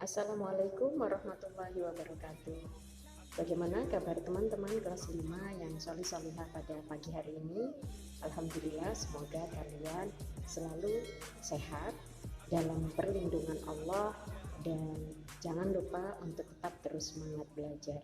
Assalamualaikum warahmatullahi wabarakatuh. Bagaimana kabar teman-teman kelas 5 yang solih-solihah pada pagi hari ini? Alhamdulillah, semoga kalian selalu sehat dalam perlindungan Allah dan jangan lupa untuk tetap terus semangat belajar.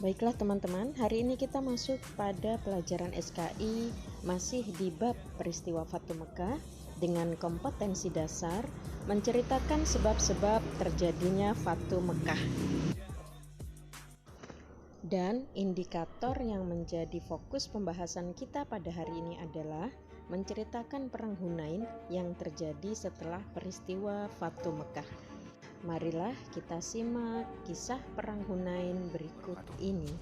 Baiklah teman-teman, hari ini kita masuk pada pelajaran SKI masih di bab peristiwa Fatu Mekah dengan kompetensi dasar menceritakan sebab-sebab terjadinya Fatu Mekah. Dan indikator yang menjadi fokus pembahasan kita pada hari ini adalah menceritakan perang Hunain yang terjadi setelah peristiwa Fatu Mekah. Marilah kita simak kisah perang Hunain berikut ini.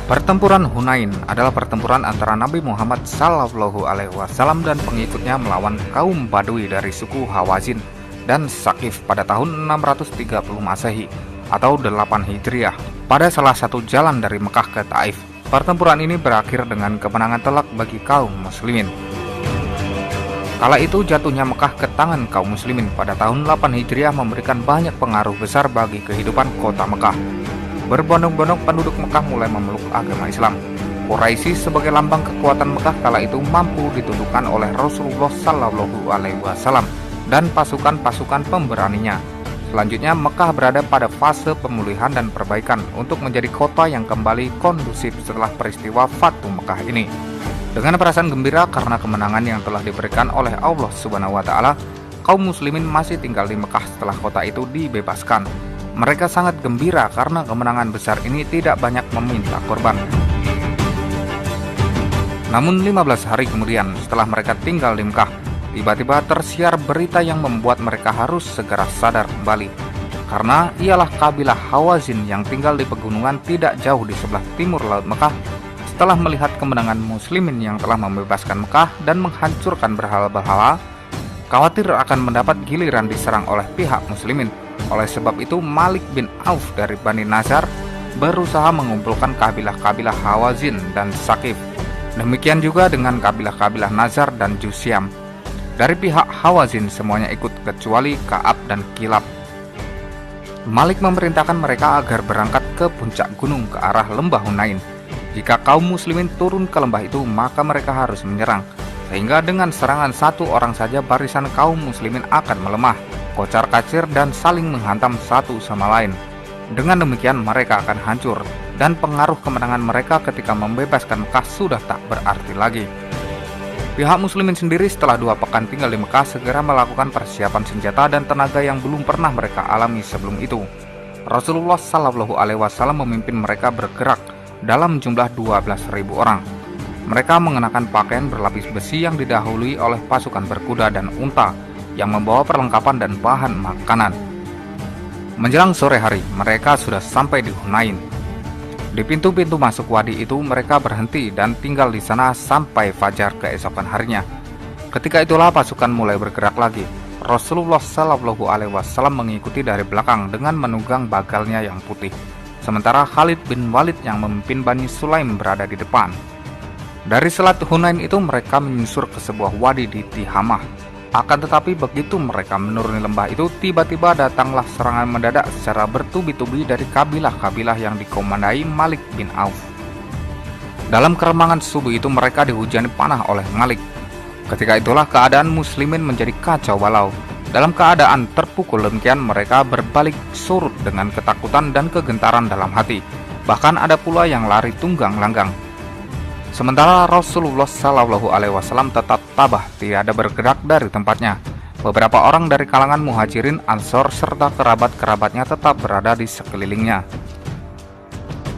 Pertempuran Hunain adalah pertempuran antara Nabi Muhammad SAW dan pengikutnya melawan kaum Badui dari suku Hawazin dan Saqif pada tahun 630 Masehi atau 8 Hijriah pada salah satu jalan dari Mekah ke Taif. Pertempuran ini berakhir dengan kemenangan telak bagi kaum muslimin. Kala itu jatuhnya Mekah ke tangan kaum muslimin pada tahun 8 Hijriah memberikan banyak pengaruh besar bagi kehidupan kota Mekah. Berbondong-bondong penduduk Mekah mulai memeluk agama Islam. Quraisy sebagai lambang kekuatan Mekah kala itu mampu ditundukkan oleh Rasulullah SAW dan pasukan-pasukan pemberaninya. Selanjutnya Mekah berada pada fase pemulihan dan perbaikan untuk menjadi kota yang kembali kondusif setelah peristiwa Fatu Mekah ini. Dengan perasaan gembira karena kemenangan yang telah diberikan oleh Allah Subhanahu wa taala, kaum muslimin masih tinggal di Mekah setelah kota itu dibebaskan. Mereka sangat gembira karena kemenangan besar ini tidak banyak meminta korban. Namun 15 hari kemudian setelah mereka tinggal di Mekah, tiba-tiba tersiar berita yang membuat mereka harus segera sadar kembali. Karena ialah kabilah Hawazin yang tinggal di pegunungan tidak jauh di sebelah timur laut Mekah. Setelah melihat kemenangan muslimin yang telah membebaskan Mekah dan menghancurkan berhala-berhala, khawatir akan mendapat giliran diserang oleh pihak muslimin. Oleh sebab itu Malik bin Auf dari Bani Nazar berusaha mengumpulkan kabilah-kabilah Hawazin dan Saqif. Demikian juga dengan kabilah-kabilah Nazar dan Jusyam. Dari pihak Hawazin semuanya ikut kecuali Ka'ab dan Kilab. Malik memerintahkan mereka agar berangkat ke puncak gunung ke arah lembah Hunain. Jika kaum muslimin turun ke lembah itu maka mereka harus menyerang. Sehingga dengan serangan satu orang saja barisan kaum muslimin akan melemah, kocar-kacir dan saling menghantam satu sama lain. Dengan demikian mereka akan hancur dan pengaruh kemenangan mereka ketika membebaskan Mekah sudah tak berarti lagi. Pihak muslimin sendiri setelah 2 pekan tinggal di Mekah segera melakukan persiapan senjata dan tenaga yang belum pernah mereka alami sebelum itu. Rasulullah SAW memimpin mereka bergerak dalam jumlah 12.000 orang. Mereka mengenakan pakaian berlapis besi yang didahului oleh pasukan berkuda dan unta yang membawa perlengkapan dan bahan makanan. Menjelang sore hari, mereka sudah sampai di Hunain. Di pintu-pintu masuk wadi itu mereka berhenti dan tinggal di sana sampai fajar keesokan harinya. Ketika itulah pasukan mulai bergerak lagi. Rasulullah SAW mengikuti dari belakang dengan menunggang bagalnya yang putih. Sementara Khalid bin Walid yang memimpin Bani Sulaim berada di depan. Dari selat Hunain itu mereka menyusur ke sebuah wadi di Tihamah. Akan tetapi begitu mereka menuruni lembah itu, tiba-tiba datanglah serangan mendadak secara bertubi-tubi dari kabilah-kabilah yang dikomandai Malik bin Auf. Dalam keremangan subuh itu mereka dihujani panah oleh Malik. Ketika itulah keadaan muslimin menjadi kacau balau. Dalam keadaan terpukul demikian mereka berbalik surut dengan ketakutan dan kegentaran dalam hati. Bahkan ada pula yang lari tunggang langgang. Sementara Rasulullah SAW tetap tabah, tidak bergerak dari tempatnya. Beberapa orang dari kalangan muhajirin, ansor, serta kerabat-kerabatnya tetap berada di sekelilingnya.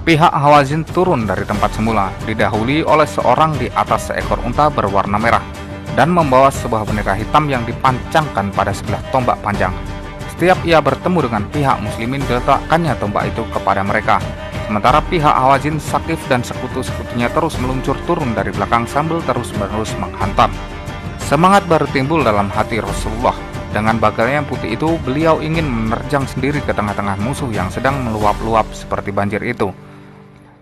Pihak Hawazin turun dari tempat semula, didahului oleh seorang di atas seekor unta berwarna merah, dan membawa sebuah bendera hitam yang dipancangkan pada sebelah tombak panjang. Setiap ia bertemu dengan pihak muslimin, diletakkannya tombak itu kepada mereka. Sementara pihak Hawazin, Saqif dan sekutu-sekutunya terus meluncur turun dari belakang sambil terus-menerus menghantam. Semangat baru timbul dalam hati Rasulullah. Dengan bagalnya yang putih itu, beliau ingin menerjang sendiri ke tengah-tengah musuh yang sedang meluap-luap seperti banjir itu.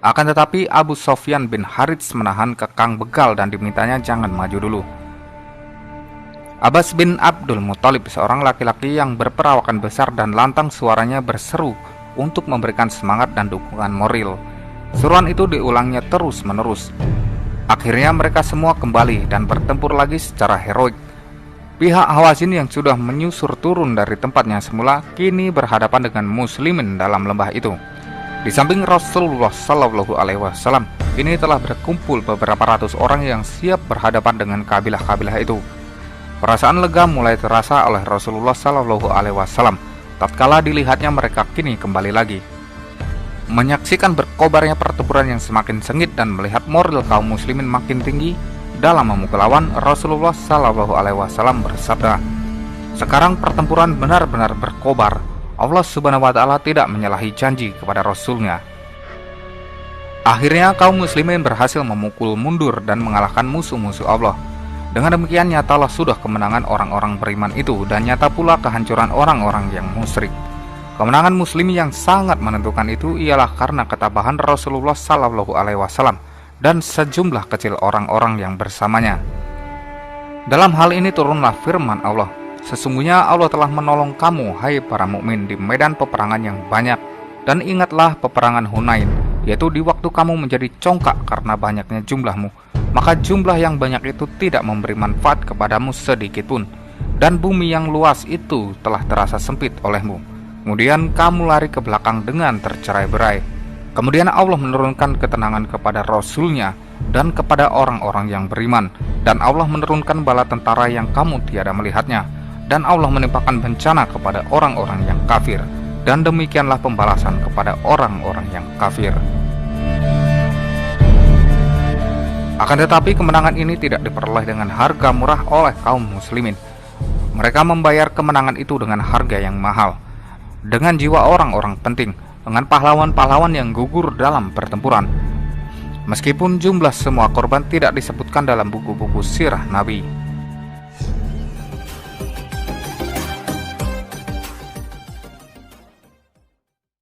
Akan tetapi Abu Sofyan bin Harits menahan kekang begal dan dimintanya jangan maju dulu. Abbas bin Abdul Muthalib, seorang laki-laki yang berperawakan besar dan lantang suaranya berseru untuk memberikan semangat dan dukungan moral. Seruan itu diulangnya terus-menerus. Akhirnya mereka semua kembali dan bertempur lagi secara heroik. Pihak Hawazin yang sudah menyusur turun dari tempatnya semula kini berhadapan dengan muslimin dalam lembah itu. Di samping Rasulullah Shallallahu Alaihi Wasallam, ini telah berkumpul beberapa ratus orang yang siap berhadapan dengan kabilah-kabilah itu. Perasaan lega mulai terasa oleh Rasulullah Shallallahu Alaihi Wasallam tatkala dilihatnya mereka kini kembali lagi. Menyaksikan berkobarnya pertempuran yang semakin sengit dan melihat moral kaum muslimin makin tinggi dalam memukul lawan, Rasulullah Shallallahu Alaihi Wasallam bersabda, "Sekarang pertempuran benar-benar berkobar. Allah Subhanahu Wa Taala tidak menyalahi janji kepada Rasulnya." Akhirnya kaum muslimin berhasil memukul mundur dan mengalahkan musuh-musuh Allah. Dengan demikian nyatalah sudah kemenangan orang-orang beriman itu, dan nyata pula kehancuran orang-orang yang musyrik. Kemenangan muslim yang sangat menentukan itu ialah karena ketabahan Rasulullah Shallallahu Alaihi Wasallam dan sejumlah kecil orang-orang yang bersamanya. Dalam hal ini turunlah firman Allah, "Sesungguhnya Allah telah menolong kamu, hai para mukmin, di medan peperangan yang banyak. Dan ingatlah peperangan Hunain, yaitu di waktu kamu menjadi congkak karena banyaknya jumlahmu. Maka jumlah yang banyak itu tidak memberi manfaat kepadamu sedikitpun, dan bumi yang luas itu telah terasa sempit olehmu. Kemudian kamu lari ke belakang dengan tercerai-berai. Kemudian Allah menurunkan ketenangan kepada Rasul-Nya dan kepada orang-orang yang beriman, dan Allah menurunkan bala tentara yang kamu tiada melihatnya, dan Allah menimpakan bencana kepada orang-orang yang kafir, dan demikianlah pembalasan kepada orang-orang yang kafir." Akan tetapi kemenangan ini tidak diperoleh dengan harga murah oleh kaum muslimin. Mereka membayar kemenangan itu dengan harga yang mahal, dengan jiwa orang-orang penting, dengan pahlawan-pahlawan yang gugur dalam pertempuran. Meskipun jumlah semua korban tidak disebutkan dalam buku-buku sirah Nabi.